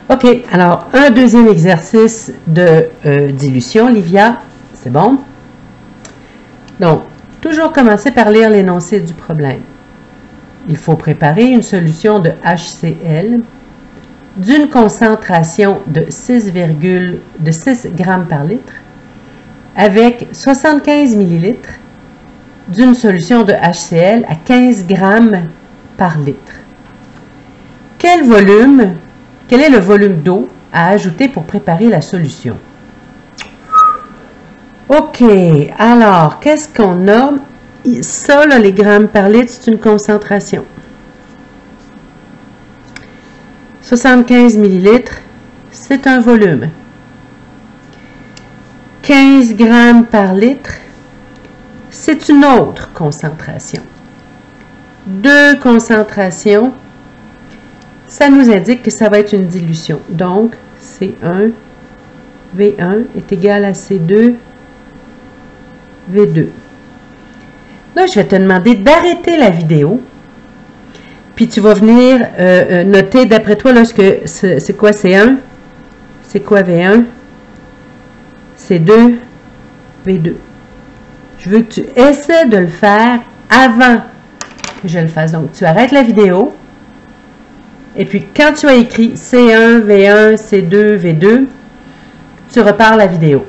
OK, alors, un deuxième exercice de dilution, Livia. C'est bon? Donc, toujours commencer par lire l'énoncé du problème. Il faut préparer une solution de HCl d'une concentration de 6 g par litre avec 75 ml d'une solution de HCl à 15 g par litre. Quel est le volume d'eau à ajouter pour préparer la solution? OK, alors, qu'est-ce qu'on a? Ça, là, les grammes par litre, c'est une concentration. 75 ml, c'est un volume. 15 grammes par litre, c'est une autre concentration. Deux concentrations, ça nous indique que ça va être une dilution. Donc, C1, V1 est égal à C2, V2. Là, je vais te demander d'arrêter la vidéo. Puis tu vas venir noter d'après toi, c'est quoi C1? C'est quoi V1? C2, V2. Je veux que tu essaies de le faire avant que je le fasse. Donc, tu arrêtes la vidéo. Et puis, quand tu as écrit C1, V1, C2, V2, tu repars la vidéo.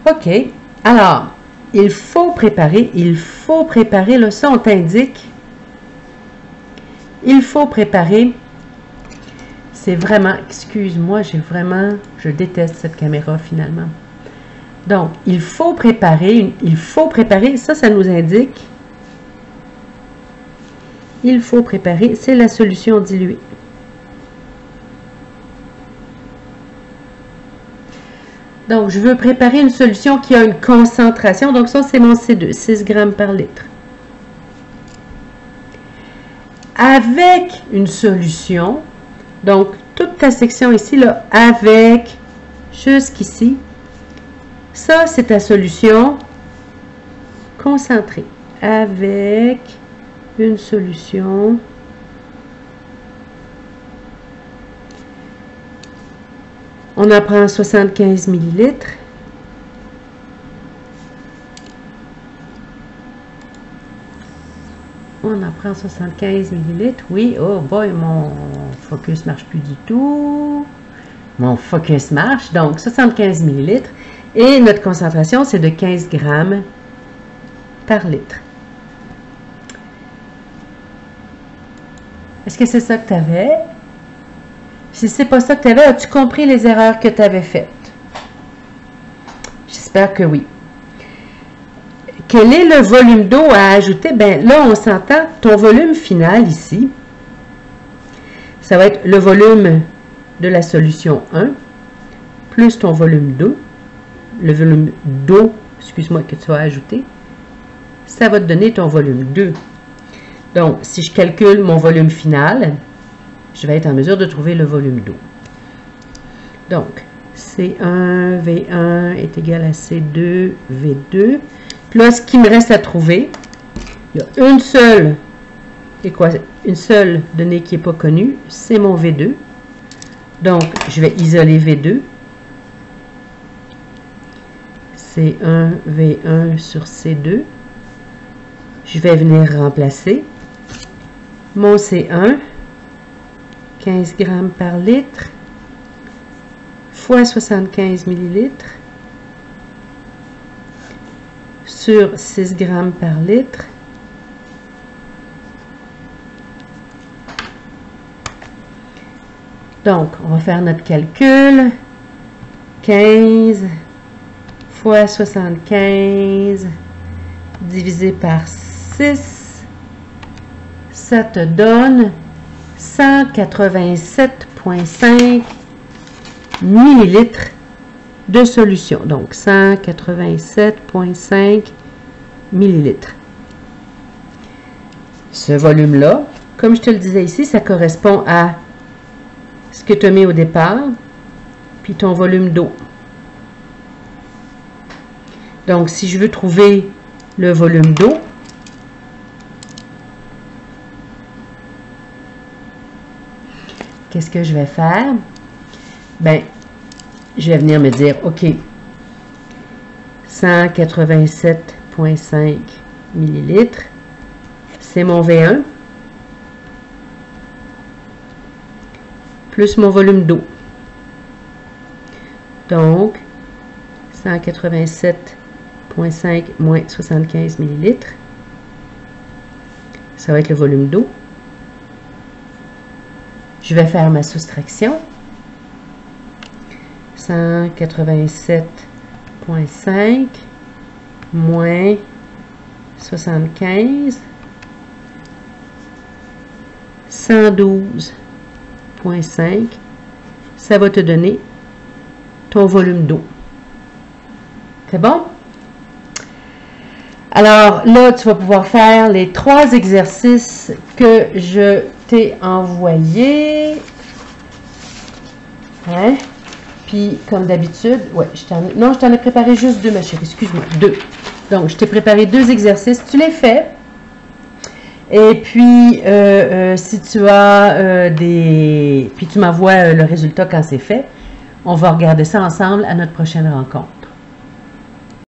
OK. Alors, il faut préparer, là, ça on t'indique. Il faut préparer. C'est vraiment, excuse-moi, je déteste cette caméra finalement. Donc, il faut préparer, ça nous indique. Il faut préparer, c'est la solution diluée. Donc, je veux préparer une solution qui a une concentration. Donc, ça, c'est mon C2, 6 grammes par litre. Avec une solution, donc, toute ta section ici, là, avec, jusqu'ici, ça, c'est ta solution concentrée. Avec une solution on en prend 75 ml. On en prend 75 ml. Oui, oh boy, mon focus marche plus du tout. Mon focus marche. Donc, 75 ml. Et notre concentration, c'est de 15 grammes par litre. Est-ce que c'est ça que tu avais? Si ce n'est pas ça que tu avais, as-tu compris les erreurs que tu avais faites? J'espère que oui. Quel est le volume d'eau à ajouter? Bien, là, on s'entend, ton volume final ici, ça va être le volume de la solution 1, plus ton volume d'eau, le volume d'eau, excuse-moi, que tu vas ajouter, ça va te donner ton volume 2. Donc, si je calcule mon volume final, je vais être en mesure de trouver le volume d'eau. Donc, C1, V1 est égal à C2, V2. Puis là, ce qui me reste à trouver, il y a une seule donnée qui n'est pas connue, c'est mon V2. Donc, je vais isoler V2. C1, V1 sur C2. Je vais venir remplacer mon C1. 15 grammes par litre fois 75 ml sur 6 grammes par litre donc on va faire notre calcul 15 fois 75 divisé par 6 ça te donne 187,5 millilitres de solution. Donc, 187,5 millilitres. Ce volume-là, comme je te le disais ici, ça correspond à ce que tu as mis au départ, puis ton volume d'eau. Donc, si je veux trouver le volume d'eau, qu'est-ce que je vais faire? Ben, je vais venir me dire, OK, 187,5 millilitres, c'est mon V1, plus mon volume d'eau. Donc, 187,5 moins 75 millilitres, ça va être le volume d'eau. Je vais faire ma soustraction. 187,5 moins 75, 112,5, ça va te donner ton volume d'eau. C'est bon? Alors là, tu vas pouvoir faire les 3 exercices que je t'ai envoyés. Hein? Puis, comme d'habitude, ouais, je t'en ai préparé juste 2, ma chérie, excuse-moi, 2. Donc, je t'ai préparé 2 exercices, tu les fais. Et puis, si tu as puis tu m'envoies le résultat quand c'est fait, on va regarder ça ensemble à notre prochaine rencontre.